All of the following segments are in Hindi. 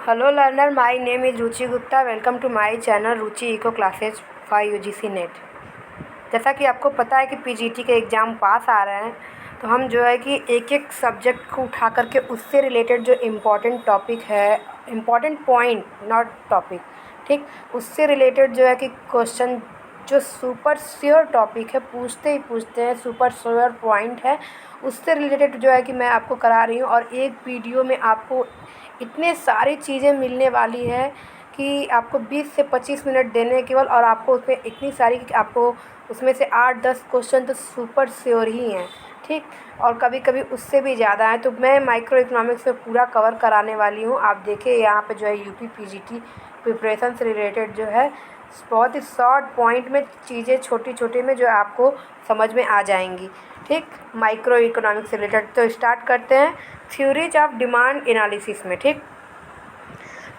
Hello learner, my name is Ruchi Gupta. Welcome to my channel Ruchi eco classes for UGC NET. जैसा कि आपको पता है कि पीजीटी के एग्ज़ाम पास आ रहे हैं, तो हम जो है कि एक एक सब्जेक्ट को उठा करके उससे रिलेटेड जो इम्पोर्टेंट टॉपिक है, इम्पोर्टेंट पॉइंट नॉट टॉपिक, ठीक, उससे रिलेटेड जो है कि क्वेश्चन जो सुपर श्योर टॉपिक है पूछते ही पूछते हैं, सुपर श्योर पॉइंट है, उससे रिलेटेड जो है कि मैं आपको करा रही हूँ. और एक वीडियो में आपको इतने सारी चीज़ें मिलने वाली है कि आपको 20 से 25 मिनट देने केवल, और आपको उसमें इतनी सारी कि आपको उसमें से 8-10 क्वेश्चन तो सुपर श्योर ही हैं, ठीक, और कभी कभी उससे भी ज़्यादा है. तो मैं माइक्रो इकोनॉमिक्स में पूरा कवर कराने वाली हूँ. आप देखिए यहाँ पे जो है यूपी पीजीटी प्रिपरेशन से रिलेटेड जो है बहुत ही शॉर्ट पॉइंट में चीज़ें छोटी छोटी में जो आपको समझ में आ जाएंगी, ठीक, माइक्रो इकोनॉमिक्स से रिलेटेड. तो स्टार्ट करते हैं थ्योरीज ऑफ डिमांड एनालिसिस में, ठीक.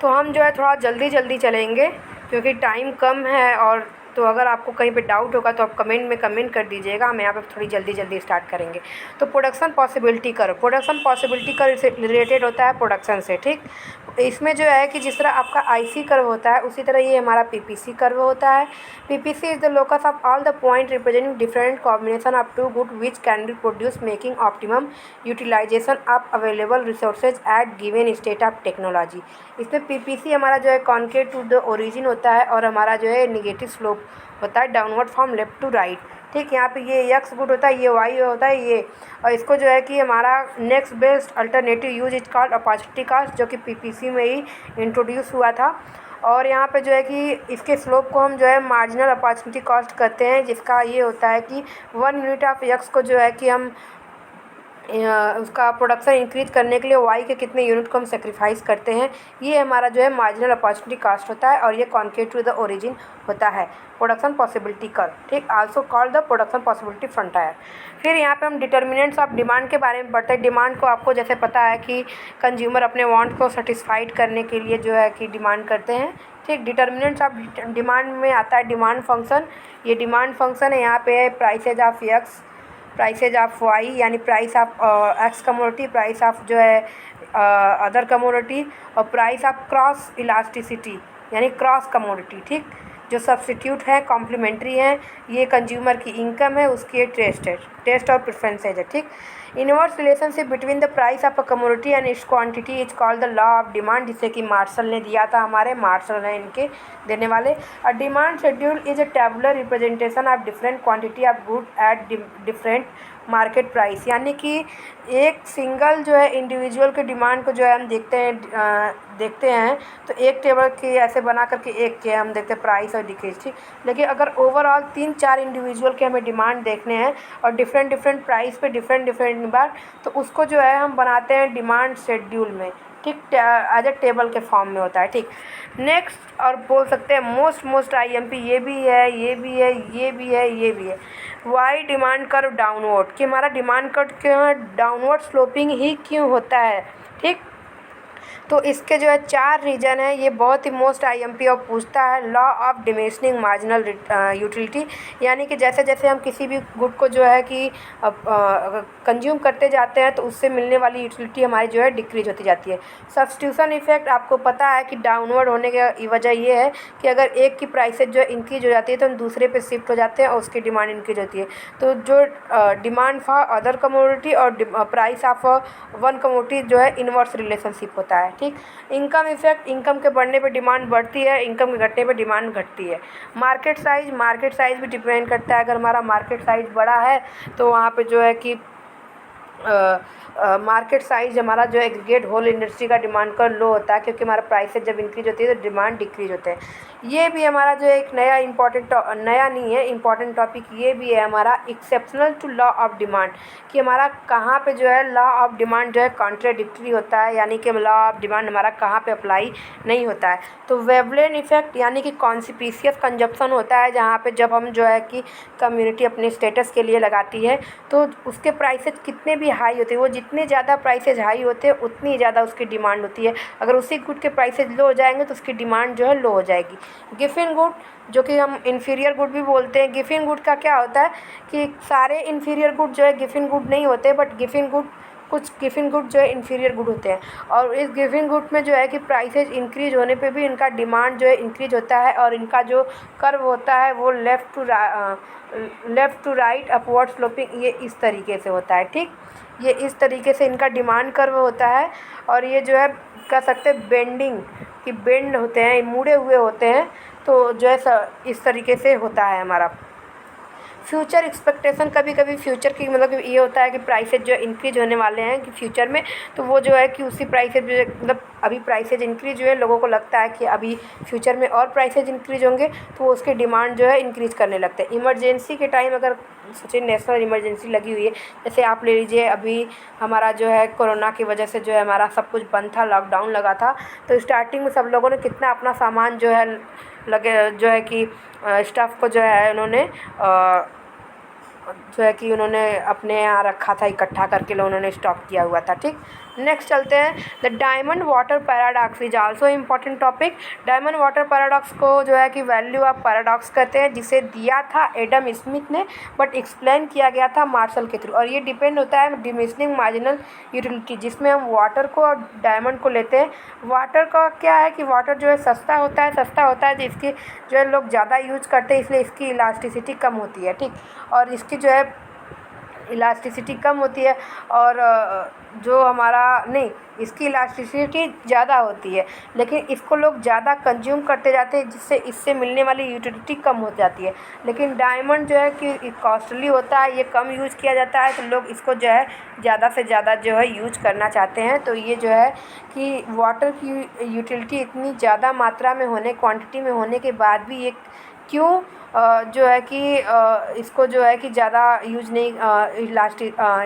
तो हम जो है थोड़ा जल्दी जल्दी चलेंगे क्योंकि टाइम कम है. और तो अगर आपको कहीं पे डाउट होगा तो आप कमेंट में कमेंट कर दीजिएगा. हम यहाँ पे थोड़ी जल्दी जल्दी स्टार्ट करेंगे. तो प्रोडक्शन पॉसिबिलिटी कर्व से रिलेटेड होता है प्रोडक्शन से, ठीक. इसमें जो है कि जिस तरह आपका आईसी कर्व होता है उसी तरह ये हमारा पीपीसी कर्व होता है. PPC is the locus of all the point representing different combination of two good which can be produce making optimum utilisation of available resources at given state of technology. इसमें पीपीसी हमारा जो है कॉन्केव टू द ओरिजिन होता है और हमारा जो है निगेटिव स्लोप होता है downward from left to right, ठीक. यहाँ पे ये एक्स गुड होता है, ये वाई होता है, ये, और इसको जो है कि हमारा next best alternative use is called opportunity cost, जो कि पीपीसी में ही इंट्रोड्यूस हुआ था. और यहाँ पे जो है कि इसके स्लोप को हम जो है मार्जिनल अपॉर्चुनिटी कॉस्ट कहते हैं, जिसका ये होता है कि 1 यूनिट ऑफ एक्स को जो है कि हम उसका प्रोडक्शन इंक्रीज करने के लिए वाई के कितने यूनिट को हम सेक्रीफाइस करते हैं, ये हमारा जो है मार्जिनल अपॉर्चुनिटी कॉस्ट होता है. और ये कॉन्केव टू द ओरिजिन होता है प्रोडक्शन पॉसिबिलिटी कर्व, ठीक, also called the production possibility frontier. फिर यहाँ पे हम डिटर्मिनेंट्स ऑफ डिमांड के बारे में पढ़ते हैं. डिमांड को आपको जैसे पता है कि कंज्यूमर अपने वांट को सेटिस्फाइड करने के लिए जो है कि डिमांड करते हैं, ठीक. डिटर्मिनेंट्स ऑफ डिमांड में आता है डिमांड फंक्शन. ये डिमांड फंक्शन है, यहाँ पे है prices of X, prices of Y, यानी price of X commodity, price of जो है अदर कमोडिटी, और प्राइस ऑफ क्रॉस इलास्टिसिटी यानी क्रॉस कमोडिटी, ठीक, जो सब्स्टिट्यूट है, कॉम्प्लीमेंट्री है. ये कंज्यूमर की इनकम है, उसकी टेस्ट और प्रेफरेंसेज है, ठीक. Inverse relationship between the price of a commodity and it's quantity is called the law of demand, जिसे कि मार्शल ने दिया था. हमारे मार्शल हैं इनके देने वाले. A demand schedule is a tabular representation of different quantity of good at different market price, यानी कि एक सिंगल जो है इंडिविजुअल के डिमांड को जो है हम देखते हैं तो एक टेबल के ऐसे बना करके एक के हम देखते हैं प्राइस और डिक्रीज, ठीक. लेकिन अगर ओवरऑल 3-4 इंडिविजुअल के हमें डिमांड देखने हैं और डिफरेंट प्राइस पे डिफरेंट डिमांड, तो उसको जो है हम बनाते हैं डिमांड शेड्यूल में, ठीक, एज ए टेबल के फॉर्म में होता है, ठीक. नेक्स्ट, और बोल सकते हैं मोस्ट आईएमपी ये भी है, ये भी है, ये भी है, ये भी है. वाई डिमांड कर्व डाउनवर्ड, कि हमारा डिमांड कर्व क्यों है डाउनवर्ड स्लोपिंग ही क्यों होता है, ठीक. तो इसके जो है 4 रीज़न है. ये बहुत ही मोस्ट आईएमपी और पूछता है law of diminishing marginal utility, यानी कि जैसे जैसे हम किसी भी गुड को जो है कि कंज्यूम करते जाते हैं तो उससे मिलने वाली यूटिलिटी हमारी जो है डिक्रीज होती जाती है. सब्स्टिट्यूशन इफेक्ट आपको पता है कि डाउनवर्ड होने की वजह ये है कि अगर एक की प्राइसेज जो इंक्रीज हो जाती है तो हम दूसरे पे शिफ्ट हो जाते हैं और उसकी डिमांड इंक्रीज होती है. तो जो डिमांड फॉर अदर कमोडिटी और प्राइस ऑफ वन कमोडिटी जो है इनवर्स रिलेशनशिप होता है, ठीक. इनकम इफेक्ट, इनकम के बढ़ने पे डिमांड बढ़ती है, इनकम के घटने पे डिमांड घटती है. मार्केट साइज भी डिपेंड करता है. अगर हमारा मार्केट साइज बड़ा है तो वहाँ पे जो है कि मार्केट साइज हमारा जो एग्रीगेट होल इंडस्ट्री का डिमांड का लो होता है, क्योंकि हमारा प्राइसेज जब इंक्रीज होती है तो डिमांड डिक्रीज होते हैं. ये भी हमारा जो एक नया नहीं है इंपॉर्टेंट टॉपिक, ये भी है हमारा exceptional to law of demand, कि हमारा कहाँ पे जो है लॉ ऑफ डिमांड जो है कॉन्ट्राडिक्टरी होता है, यानी कि लॉ ऑफ डिमांड हमारा कहाँ पे अप्लाई नहीं होता है. तो वेवलेन इफेक्ट यानी कि कॉन्सिपिशियस कंजप्शन होता है, जहाँ पे जब हम जो है कि कम्युनिटी अपने स्टेटस के लिए लगाती है तो उसके प्राइसेज कितने भी हाई होते हैं, वो जितने ज़्यादा प्राइसेज हाई होते हैं उतनी ज़्यादा उसकी डिमांड होती है. अगर उसी गुड के प्राइसेज लो हो जाएंगे तो उसकी डिमांड जो है लो हो जाएगी. गिफिन गुड, जो कि हम इन्फीरियर गुड भी बोलते हैं. गिफिन गुड का क्या होता है कि सारे इन्फीरियर गुड जो है गिफिन गुड नहीं होते, बट गिफिन गुड कुछ गिफिन गुड जो है इन्फीरियर गुड होते हैं, और इस गिफिन गुड में जो है कि प्राइसेज इंक्रीज होने पे भी इनका डिमांड जो है इंक्रीज होता है, और इनका जो कर्व होता है वो left to right upward sloping, ये इस तरीके से होता है। ठीक, ये इस तरीके से इनका डिमांड कर्व होता है, और ये जो है कह सकते हैं बेंडिंग, कि बेंड होते हैं, मुड़े हुए होते हैं, तो जो है इस तरीके से होता है हमारा फ्यूचर एक्सपेक्टेशन। कभी कभी फ्यूचर की मतलब ये होता है कि प्राइसेज जो इंक्रीज होने वाले हैं कि फ्यूचर में, तो वो जो है कि उसी प्राइसेज मतलब अभी प्राइसेज इंक्रीज हुए, लोगों को लगता है कि अभी फ्यूचर में और प्राइसेज इंक्रीज होंगे, तो वो उसकी डिमांड जो है इंक्रीज करने लगते हैं। इमरजेंसी के टाइम अगर सोचिए नेशनल इमरजेंसी लगी हुई है, जैसे आप ले लीजिए अभी हमारा जो है कोरोना की वजह से जो है हमारा सब कुछ बंद था, लॉकडाउन लगा था, तो स्टार्टिंग में सब लोगों ने कितना अपना सामान जो है लगे जो है कि स्टाफ को जो है उन्होंने उन्होंने अपने यहाँ रखा था, इकट्ठा करके उन्होंने स्टॉक किया हुआ था। ठीक, नेक्स्ट चलते हैं। The diamond water paradox is also important topic. Diamond water paradox को जो है कि वैल्यू ऑफ पैराडॉक्स कहते हैं, जिसे दिया था एडम स्मिथ ने, बट एक्सप्लेन किया गया था मार्शल के थ्रू, और ये डिपेंड होता है डिमिनिशिंग मार्जिनल यूटिलिटी, जिसमें हम वाटर को और डायमंड को लेते हैं। वाटर का क्या है कि वाटर जो है सस्ता होता है, जिसकी जो है लोग ज़्यादा यूज करते हैं, इसलिए इसकी इलास्टिसिटी कम होती है। ठीक, और इसकी जो है इलास्टिसिटी कम होती है, और जो हमारा नहीं, इसकी इलास्टिसिटी ज़्यादा होती है, लेकिन इसको लोग ज़्यादा कंज्यूम करते जाते हैं, जिससे इससे मिलने वाली यूटिलिटी कम हो जाती है। लेकिन डायमंड जो है कि कॉस्टली होता है, ये कम यूज़ किया जाता है, तो लोग इसको जो है ज़्यादा से ज़्यादा जो है यूज करना चाहते हैं। तो ये जो है कि वाटर की यूटिलिटी इतनी ज़्यादा मात्रा में होने, क्वांटिटी में होने के बाद भी ये क्यों जो है कि इसको जो है कि ज़्यादा यूज नहीं,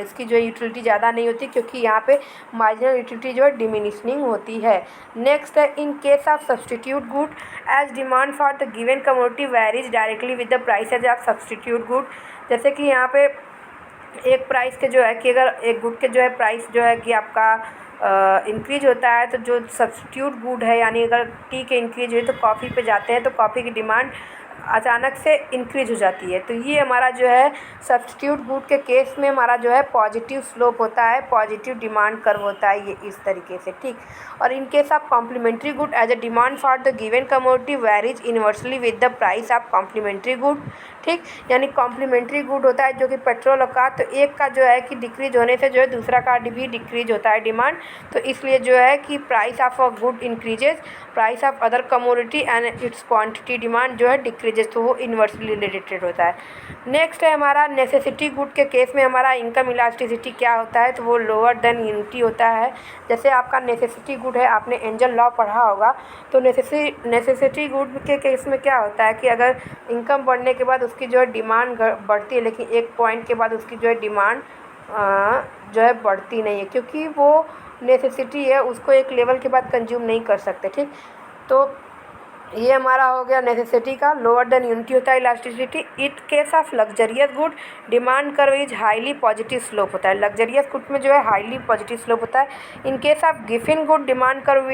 इसकी जो यूटिलिटी ज़्यादा नहीं होती, क्योंकि यहाँ पे मार्जिनल यूटिलिटी जो है डिमिनिशिंग होती है। नेक्स्ट है, in case of substitute good as demand for the given commodity varies directly with the prices of substitute good. जैसे कि यहाँ पे एक प्राइस के जो है कि अगर एक गुड के जो है प्राइस जो है कि आपका इंक्रीज होता है, तो जो सब्सटीट्यूट गुड है, यानी अगर टी के इंक्रीज हुए तो कॉफ़ी पे जाते हैं, तो कॉफ़ी की डिमांड अचानक से इंक्रीज हो जाती है। तो ये हमारा जो है सब्सटीट्यूट गुड के केस में हमारा जो है पॉजिटिव स्लोप होता है, पॉजिटिव डिमांड कर्व होता है, ये इस तरीके से। ठीक, और in case of complementary good as a demand for the given commodity varies inversely with the price of complementary good. ठीक, यानी कॉम्प्लीमेंट्री गुड होता है जो कि पेट्रोल का, तो एक का जो है कि डिक्रीज होने से जो है दूसरा का भी डिक्रीज होता है डिमांड, तो इसलिए जो है कि price of a good increases, price of other commodity and it's quantity demand जो है डिक्रीजेज, तो वो इन्वर्सली रिलेटेड होता है। नेक्स्ट है हमारा नेसेसिटी गुड के केस में हमारा इनकम इलास्टिसिटी क्या होता है, तो वो लोअर देन यूनिटी होता है। जैसे आपका नेसेसिटी गुड है, आपने एंजल लॉ पढ़ा होगा, तो नेसेसिटी गुड के केस में क्या होता है कि अगर इनकम बढ़ने के बाद उसकी जो है डिमांड बढ़ती है, लेकिन एक पॉइंट के बाद उसकी जो है डिमांड जो है बढ़ती नहीं है, क्योंकि वो नेसेसिटी है, उसको एक लेवल के बाद कंज्यूम नहीं कर सकते। ठीक, तो ये हमारा हो गया नेसेसिटी का, लोअर देन यूनिटी होता है elasticity. It case of luxurious good demand curve is highly positive slope होता है, लग्जरियस गुड में जो है हाईली पॉजिटिव स्लोप होता है। In case of Giffen good demand curve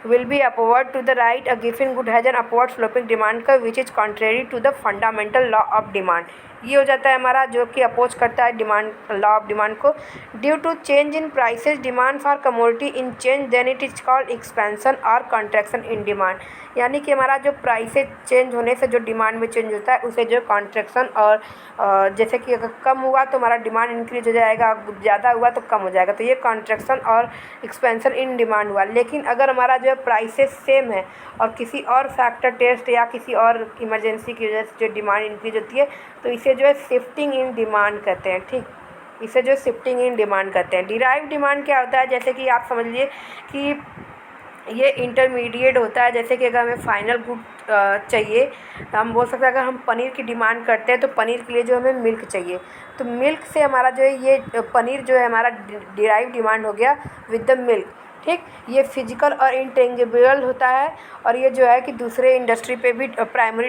will be upward to the right. A given good has an upward sloping demand curve which is contrary to the fundamental law of demand. ये हो जाता है हमारा जो कि अपोज करता है डिमांड लॉ ऑफ डिमांड को। Due to change in prices demand for commodity in change then it is called expansion और कॉन्ट्रैक्शन इन डिमांड, यानी कि हमारा जो प्राइसेस चेंज होने से जो डिमांड में चेंज होता है उसे जो कॉन्ट्रैक्शन, और जैसे कि अगर कम हुआ तो हमारा डिमांड इंक्रीज हो जाएगा, ज़्यादा हुआ तो कम हो जाएगा, तो ये कॉन्ट्रैक्शन और एक्सपेंशन इन डिमांड हुआ। लेकिन अगर हमारा जो है प्राइसेस सेम है और किसी और फैक्टर टेस्ट या किसी और इमरजेंसी की वजह से जो डिमांड इंक्रीज होती है, तो इसे जो है शिफ्टिंग इन डिमांड कहते हैं। ठीक, इसे जो शिफ्टिंग इन डिमांड कहते हैं। डिराइव डिमांड क्या होता है, जैसे कि आप समझ लीजिए कि ये इंटरमीडिएट होता है। जैसे कि अगर हमें फाइनल गुड चाहिए, तो हम बोल सकते हैं अगर हम पनीर की डिमांड करते हैं तो पनीर के लिए जो हमें मिल्क चाहिए, तो मिल्क से हमारा जो है ये पनीर जो है हमारा डिराइव डिमांड हो गया विद द मिल्क। ठीक, ये फिजिकल और इंटेंजिबल होता है, और ये जो है कि दूसरे इंडस्ट्री पे भी प्राइमरी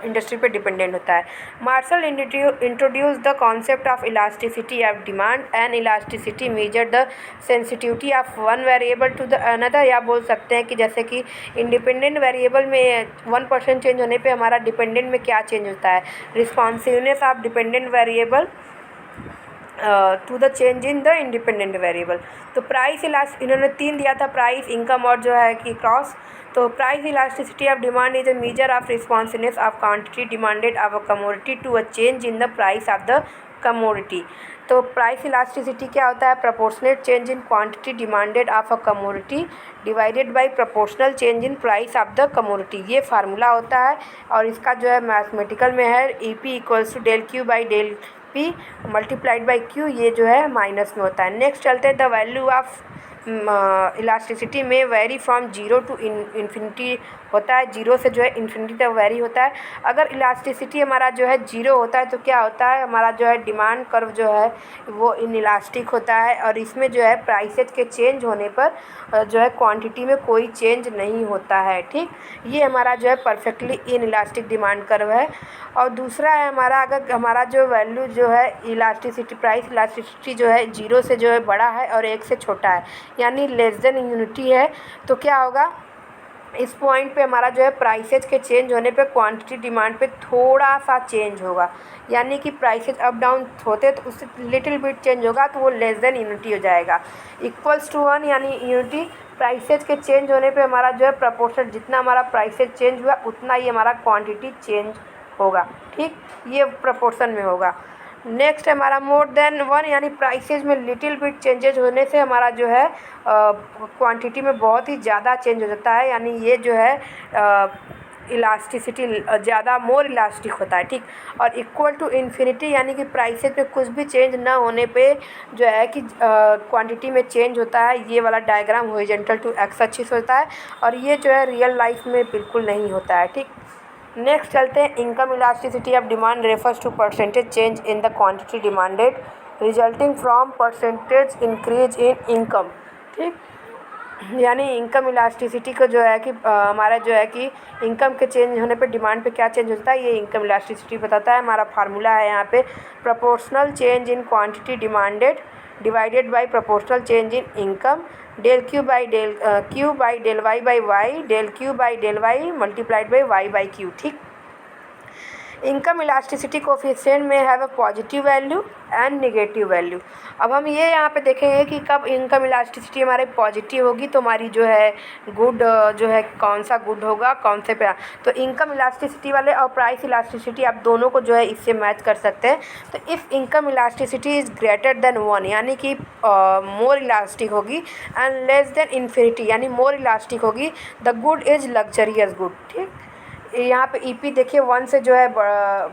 इंडस्ट्री पे डिपेंडेंट होता है। Marshall introduce the concept of elasticity of demand and elasticity measure the sensitivity of one variable to the another, या बोल सकते हैं कि जैसे कि इंडिपेंडेंट वेरिएबल में 1% चेंज होने पे हमारा डिपेंडेंट में क्या चेंज होता है, responsiveness of dependent variable to the change in the independent variable. तो प्राइस इन्होंने 3 दिया था, प्राइस, इनकम और जो है कि क्रॉस। तो price elasticity of demand is a measure of responsiveness of quantity demanded of a commodity to a change in the price of the commodity. तो प्राइस इलास्टिसिटी क्या होता है? Proportionate change in quantity demanded of a commodity divided by proportional change in price of the commodity. ये फार्मूला होता है और इसका जो है मैथमेटिकल में है EP equals to del Q by del P multiplied by Q, ये जो है माइनस में होता है। नेक्स्ट चलते हैं, the value of elasticity may vary from zero to infinity होता है, जीरो से जो है इन्फिनिटी तक वेरी होता है। अगर इलास्टिसिटी हमारा जो है जीरो होता है तो क्या होता है, हमारा जो है डिमांड कर्व जो है वो इनइलास्टिक होता है और इसमें जो है प्राइसेज के चेंज होने पर जो है क्वांटिटी में कोई चेंज नहीं होता है। ठीक, ये हमारा जो है परफेक्टली इनइलास्टिक डिमांड कर्व है। और दूसरा है हमारा, अगर हमारा जो वैल्यू जो है इलास्टिसिटी, प्राइस इलास्टिसिटी जो है जीरो से जो है बड़ा है और 1 से छोटा है, यानी लेस देन यूनिटी है, तो क्या होगा, इस पॉइंट पे हमारा जो है प्राइसेज के चेंज होने पे क्वांटिटी डिमांड पे थोड़ा सा चेंज होगा, यानी कि प्राइसेज अप डाउन होते तो उससे लिटिल बिट चेंज होगा, तो वो लेस देन यूनिटी हो जाएगा। इक्वल्स टू 1 यानी यूनिटी, प्राइसेज के चेंज होने पे हमारा जो है प्रोपोर्शनल, जितना हमारा प्राइसेज चेंज हुआ उतना ही हमारा क्वांटिटी चेंज होगा। ठीक, ये प्रोपोर्शन में होगा। नेक्स्ट है हमारा मोर देन 1 यानी प्राइसेज में लिटिल बिट चेंजेज होने से हमारा जो है क्वांटिटी में बहुत ही ज़्यादा चेंज हो जाता है, यानी ये जो है इलास्टिसिटी ज़्यादा मोर इलास्टिक होता है। ठीक, और इक्वल टू इन्फिनिटी यानी कि प्राइसेज में कुछ भी चेंज ना होने पे जो है कि क्वांटिटी में चेंज होता है। ये वाला diagram horizontal to X axis होता है और ये जो है रियल लाइफ में बिल्कुल नहीं होता है। ठीक, नेक्स्ट चलते हैं, income elasticity of demand refers to percentage change in the quantity demanded resulting from percentage increase in income. ठीक, यानी इनकम इलास्टिसिटी को जो है कि हमारा जो है कि इनकम के चेंज होने पे डिमांड पे क्या चेंज होता है, ये इनकम इलास्टिसिटी बताता है। हमारा फार्मूला है यहाँ पे proportional change in quantity demanded divided by proportional change in income del Q by del Y by Y del Q by del Y multiplied by Y by Q. ठीक, income elasticity coefficient may have a positive value and negative value. अब हम ये यहाँ पे देखेंगे कि कब इनकम इलास्टिसिटी हमारे पॉजिटिव होगी तो हमारी जो है गुड जो है कौन सा गुड होगा, कौन से पे। तो इनकम इलास्टिसिटी वाले और प्राइस इलास्टिसिटी आप दोनों को जो है इससे मैच कर सकते हैं। तो if income elasticity is greater than 1 यानी कि मोर इलास्टिक होगी एंड लेस देन इन्फिनिटी यानी मोर इलास्टिक होगी, the good is luxurious good. ठीक, यहाँ पे EP देखिए 1 से जो है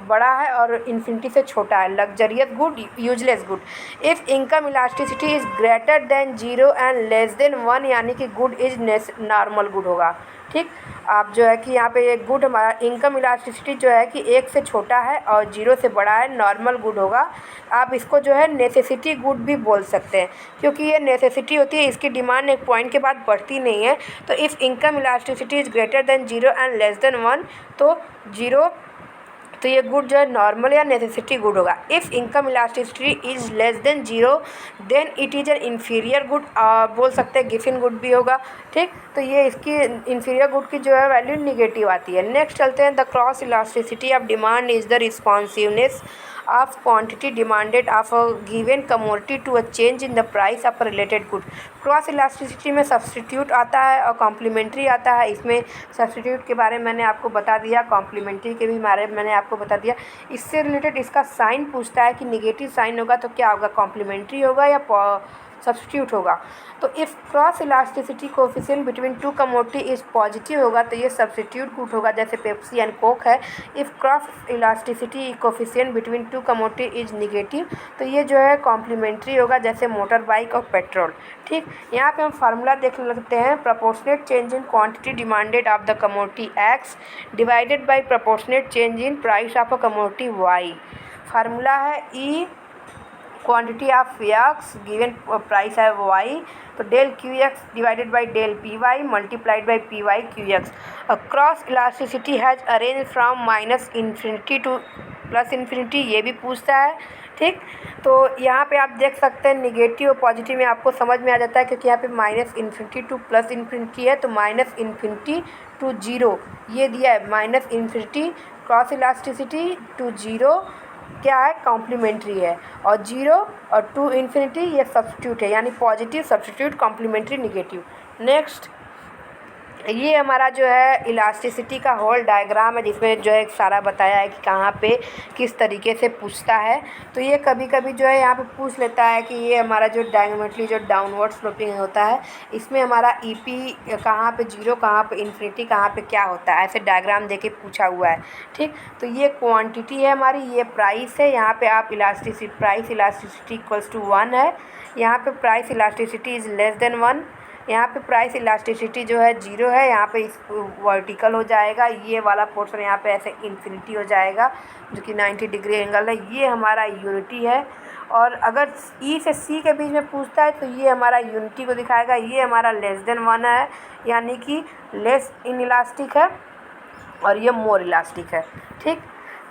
बड़ा है और इन्फिनिटी से छोटा है, luxurious good, useless good. If income elasticity is greater than 0 and less than 1 यानी कि गुड इज़ नॉर्मल गुड होगा। ठीक, आप जो है कि यहाँ पे एक गुड हमारा इनकम इलास्टिसिटी जो है कि 1 से छोटा है और 0 से बड़ा है, नॉर्मल गुड होगा। आप इसको जो है नेसेसिटी गुड भी बोल सकते हैं, क्योंकि ये नेसेसिटी होती है, इसकी डिमांड एक पॉइंट के बाद बढ़ती नहीं है। तो if income elasticity is greater than 0 and less than 1 तो 0, तो ये गुड जो है नॉर्मल या नेसेसिटी गुड होगा। If income elasticity is less than 0 then it is an inferior good, बोल सकते हैं गिफिन गुड भी होगा। ठीक, तो ये इसकी इन्फीरियर गुड की जो है वैल्यू निगेटिव आती है। नेक्स्ट चलते हैं, the cross elasticity of demand is the responsiveness of quantity demanded of a given commodity to a change in the price of a related good. Cross elasticity में सब्सटीट्यूट आता है और कॉम्प्लीमेंट्री आता है। इसमें सब्सटीट्यूट के बारे में मैंने आपको बता दिया, कॉम्प्लीमेंट्री के भी बारे में मैंने आपको बता दिया। इससे रिलेटेड इसका साइन पूछता है कि निगेटिव साइन होगा तो क्या होगा, कॉम्प्लीमेंट्री होगा या सब्सटीट्यूट होगा। तो if cross elasticity coefficient between two commodity is positive होगा तो ये सब्सटीट्यूट गुड होगा, जैसे पेप्सी एंड कोक है। If cross elasticity coefficient between two commodity is negative तो ये जो है कॉम्प्लीमेंट्री होगा, जैसे मोटर बाइक और पेट्रोल। ठीक, यहाँ पे हम फार्मूला देख लेते हैं, proportionate change in quantity demanded of the commodity X divided by proportionate change in price of a commodity Y. Formula है E quantity of X given price है वाई, तो del Q X divided by del P Y multiplied by P Y Q X. Cross elasticity has a range from minus infinity to plus infinity, ये भी पूछता है। ठीक, तो यहाँ पे आप देख सकते हैं निगेटिव और पॉजिटिव में आपको समझ में आ जाता है, क्योंकि यहाँ पे minus infinity to plus infinity है, तो माइनस इन्फिनिटी टू 0 ये दिया है, minus infinity cross elasticity to 0 क्या है, कॉम्प्लीमेंट्री है। और 0 और टू इन्फिनिटी ये सब्स्टिट्यूट है, यानी positive substitute, complementary negative. Next, ये हमारा जो है इलास्टिसिटी का होल डायग्राम है, जिसमें जो है सारा बताया है कि कहाँ पे किस तरीके से पूछता है। तो ये कभी कभी जो है यहाँ पे पूछ लेता है कि ये हमारा जो डायगोनली जो डाउनवर्ड स्लोपिंग होता है, इसमें हमारा ईपी कहाँ पे 0, कहाँ पे इन्फिनिटी, कहाँ पे क्या होता है, ऐसे डायग्राम देके पूछा हुआ है। ठीक, तो ये क्वांटिटी है हमारी, ये प्राइस है। यहाँ पे आप प्राइस इलास्टिसिटी इक्वल्स टू 1 है, यहाँ पे price elasticity is less then 1, यहाँ पे प्राइस इलास्टिसिटी जो है 0 है, यहाँ पे इस वर्टिकल हो जाएगा, ये वाला पोर्शन यहाँ पे ऐसे इन्फिनिटी हो जाएगा जो कि 90 डिग्री एंगल है। ये हमारा यूनिटी है। और अगर ई से सी के बीच में पूछता है तो ये हमारा यूनिटी को दिखाएगा, ये हमारा लेस देन 1 है, यानी कि लेस इन इलास्टिक है, और ये मोर इलास्टिक है। ठीक,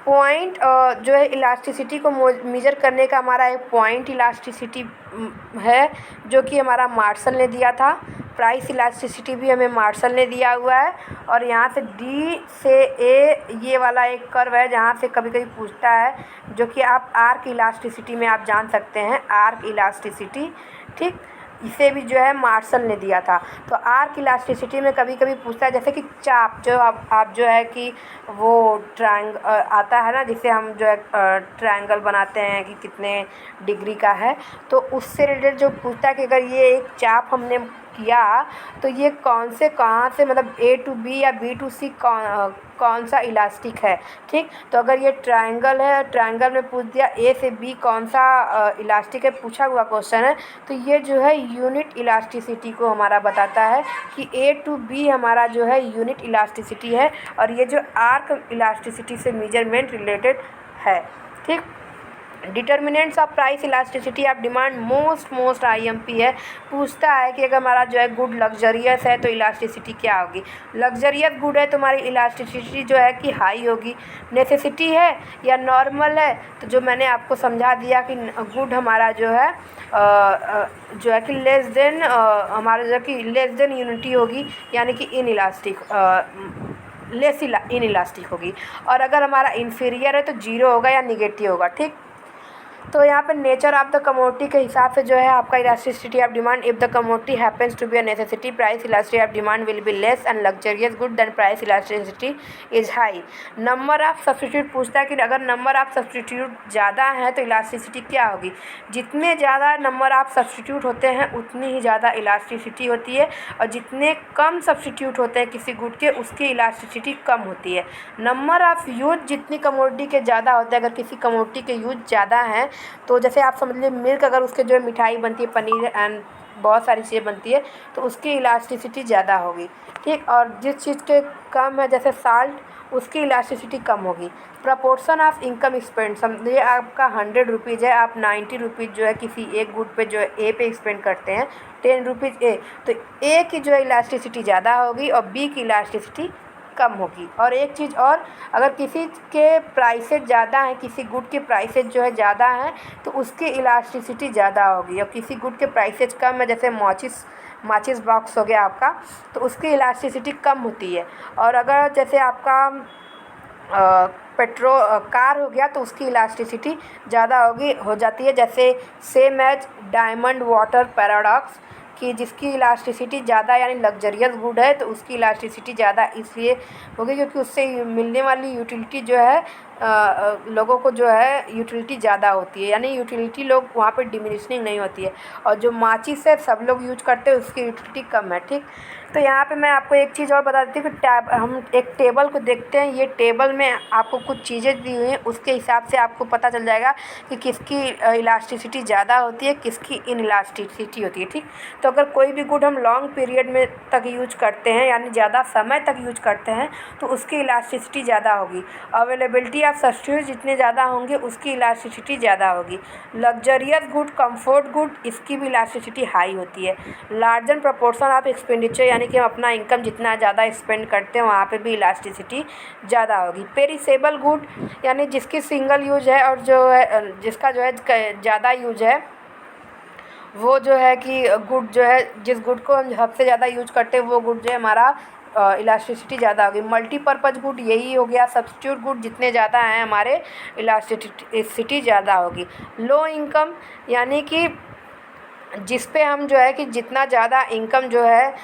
पॉइंट जो है इलास्टिसिटी को मेजर करने का हमारा एक पॉइंट इलास्टिसिटी है, जो कि हमारा मार्शल ने दिया था। प्राइस इलास्टिसिटी भी हमें मार्शल ने दिया हुआ है। और यहाँ से डी से ए ये वाला एक कर्व है, जहाँ से कभी कभी पूछता है, जो कि आप आर्क इलास्टिसिटी में आप जान सकते हैं, आर्क इलास्टिसिटी। ठीक, इसे भी जो है मार्शल ने दिया था। तो आर्क इलास्टिसिटी में कभी कभी पूछता है, जैसे कि चाप जो आप जो है कि वो आता है ना, जिसे हम जो है ट्रायंगल बनाते हैं कि कितने डिग्री का है, तो उससे रिलेटेड जो पूछता है कि अगर ये एक चाप हमने किया तो ये कौन से कहाँ से, मतलब A to B या B to C कौन सा इलास्टिक है। ठीक, तो अगर ये ट्रायंगल है, ट्रायंगल में पूछ दिया A से B कौन सा इलास्टिक है, पूछा हुआ क्वेश्चन है, तो ये जो है यूनिट इलास्टिसिटी को हमारा बताता है कि A to B हमारा जो है यूनिट इलास्टिसिटी है, और ये जो आर्क इलास्टिसिटी से मेजरमेंट रिलेटेड है। ठीक, determinants of price elasticity of demand most IMP है। पूछता है कि अगर हमारा जो है गुड लग्जरियस है तो इलास्टिसिटी क्या होगी। लग्जरियस गुड है तो हमारी इलास्टिसिटी जो है कि हाई होगी। नेसेसिटी है या नॉर्मल है, तो जो मैंने आपको समझा दिया कि गुड हमारा जो है कि लेस देन हमारा जो है कि लेस देन यूनिटी होगी, यानी कि इन इलास्टिक इन इलास्टिक होगी। और अगर हमारा इन्फीरियर है तो 0 होगा या निगेटिव होगा। ठीक, तो यहाँ पे नेचर ऑफ द कमोडिटी के हिसाब से जो है आपका elasticity of demand, if the commodity happens to be a necessity, price elasticity of demand will be less and luxurious good then price elasticity is high. Number of substitute पूछता है कि अगर नंबर ऑफ सब्स्टिट्यूट ज़्यादा है तो इलास्टिसिटी क्या होगी। जितने ज़्यादा नंबर ऑफ सब्स्टिट्यूट होते हैं उतनी ही ज़्यादा इलास्टिसिटी होती है, और जितने कम सब्स्टिट्यूट होते हैं किसी गुड के, उसकी इलास्टिसिटी कम होती है। नंबर ऑफ यूज जितनी कमोडिटी के ज़्यादा होते हैं, अगर किसी कमोडिटी के यूज ज़्यादा हैं, तो जैसे आप समझ लीजिए मिल्क, अगर उसके जो है मिठाई बनती है, पनीर एंड बहुत सारी चीज़ें बनती है, तो उसकी इलास्टिसिटी ज़्यादा होगी। ठीक, और जिस चीज़ के कम है, जैसे साल्ट, उसकी इलास्टिसिटी कम होगी। प्रपोर्शन ऑफ इनकम स्पेंड, समझिए आपका 100 रुपीज़ है, आप 90 रुपीज़ जो है किसी एक गुड पे जो है ए पे स्पेंड करते हैं, 10 रुपीज़ ए, तो ए की जो है इलास्टिसिटी ज़्यादा होगी और बी की इलास्टिसिटी कम होगी। और एक चीज़ और, अगर किसी के प्राइसेज ज़्यादा हैं, किसी गुड के प्राइसेज जो है ज़्यादा हैं, तो उसकी इलास्टिसिटी ज़्यादा होगी। और किसी गुड के प्राइसेज कम है, जैसे माचिस बॉक्स हो गया आपका, तो उसकी इलास्टिसिटी कम होती है। और अगर जैसे आपका कार हो गया, तो उसकी इलास्टिसिटी ज़्यादा हो जाती है। जैसे same as diamond water paradox, कि जिसकी इलास्टिसिटी ज़्यादा यानी लग्जरियस गुड है, तो उसकी इलास्टिसिटी ज़्यादा इसलिए होगी क्योंकि उससे मिलने वाली यूटिलिटी जो है लोगों को जो है यूटिलिटी ज़्यादा होती है, यानी यूटिलिटी लोग वहाँ पे डिमिनिशिंग नहीं होती है। और जो माचिस है सब लोग यूज करते हैं, उसकी यूटिलिटी कम है। ठीक, तो यहाँ पे मैं आपको एक चीज़ और बता देती हूँ कि हम एक टेबल को देखते हैं। ये टेबल में आपको कुछ चीज़ें दी हुई हैं, उसके हिसाब से आपको पता चल जाएगा कि किसकी इलास्टिसिटी ज़्यादा होती है, किसकी इन इलास्टिसिटी होती है। ठीक, तो अगर कोई भी गुड हम लॉन्ग पीरियड में तक यूज करते हैं, यानी ज़्यादा समय तक यूज करते हैं, तो उसकी इलास्टिसिटी ज़्यादा होगी। अवेलेबिलिटी ऑफ सब्स्टिट्यूट जितने ज़्यादा होंगे उसकी इलास्टिसिटी ज़्यादा होगी। लग्जरियस गुड, कंफर्ट गुड, इसकी भी इलास्टिसिटी हाई होती है। लार्जर प्रपोर्शन ऑफ एक्सपेंडिचर, यानी कि हम अपना इनकम जितना ज़्यादा स्पेंड करते हैं वहाँ पे भी इलास्टिसिटी ज़्यादा होगी। पेरिसेबल गुड, यानी जिसकी सिंगल यूज है और जो है जिसका जो है ज़्यादा यूज है, वो जो है कि गुड जो है, जिस गुड को हम सबसे ज़्यादा यूज करते हैं वो गुड जो है हमारा इलास्टिसिटी ज़्यादा होगी। मल्टीपर्पज़ गुड यही हो गया। सब्स्टिट्यूट गुड जितने ज़्यादा हैं हमारे इलास्टिसिटी ज़्यादा होगी। लो इनकम यानी कि जिस पे हम जो है कि जितना ज़्यादा इनकम जो है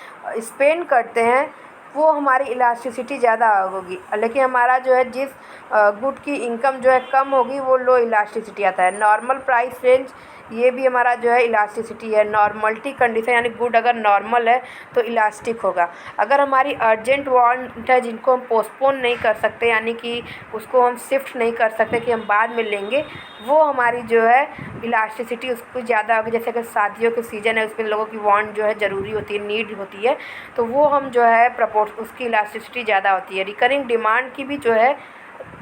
स्पेंड करते हैं वो हमारी इलास्टिसिटी ज़्यादा होगी। लेकिन हमारा जो है जिस गुड की इनकम जो है कम होगी वो लो इलास्टिसिटी आता है। नॉर्मल प्राइस रेंज ये भी हमारा जो है इलास्टिसिटी है। नॉर्मलिटी कंडीशन यानी गुड अगर नॉर्मल है तो इलास्टिक होगा। अगर हमारी अर्जेंट वांट है जिनको हम पोस्टपोन नहीं कर सकते यानी कि उसको हम शिफ्ट नहीं कर सकते कि हम बाद में लेंगे, वो हमारी जो है इलास्टिसिटी उसको ज़्यादा होगी। जैसे कि शादियों के सीज़न है उसमें लोगों की वांट जो है ज़रूरी होती है, नीड होती है, तो वो हम जो है उसकी इलास्टिसिटी ज़्यादा होती है। रिकरिंग डिमांड की भी जो है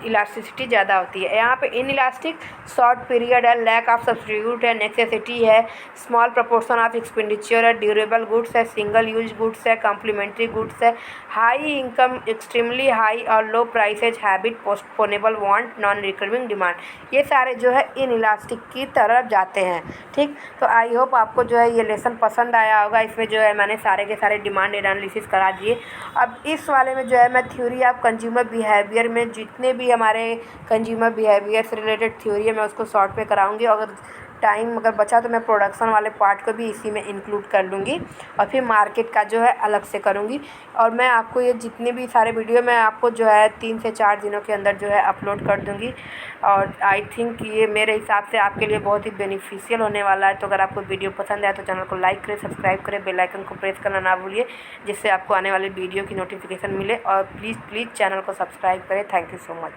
इलास्टिसिटी ज़्यादा होती है। यहाँ पे इनइलास्टिक शॉर्ट पीरियड है, लैक ऑफ सब्स्टिट्यूट है, नेसेसिटी है, स्मॉल प्रोपोर्शन ऑफ एक्सपेंडिचर है, ड्यूरेबल गुड्स है, सिंगल यूज गुड्स है, कॉम्प्लीमेंट्री गुड्स है, हाई इनकम, एक्सट्रीमली हाई और low prices, habit, postponable want, non recurring demand, ये सारे जो है इनइलास्टिक की तरफ जाते हैं। ठीक, तो आई होप आपको जो है ये लेसन पसंद आया होगा। इसमें जो है मैंने सारे के सारे डिमांड एनालिसिस करा दिए। अब इस वाले में जो है मैं थ्योरी ऑफ कंज्यूमर बिहेवियर में जितने भी हमारे कंज्यूमर बिहेवियर से रिलेटेड थ्योरी है मैं उसको शॉर्ट में कराऊंगी। अगर टाइम अगर बचा तो मैं प्रोडक्शन वाले पार्ट को भी इसी में इंक्लूड कर लूँगी और फिर मार्केट का जो है अलग से करूँगी। और मैं आपको ये जितने भी सारे वीडियो मैं आपको जो है 3 से 4 दिनों के अंदर जो है अपलोड कर दूँगी। और आई थिंक ये मेरे हिसाब से आपके लिए बहुत ही बेनिफिशियल होने वाला है। तो अगर आपको वीडियो पसंद आए तो चैनल को लाइक करें, सब्सक्राइब करें, बेल आइकन को प्रेस करना ना भूलिए जिससे आपको आने वाले वीडियो की नोटिफिकेशन मिले। और प्लीज़ चैनल को सब्सक्राइब करें। Thank you so much.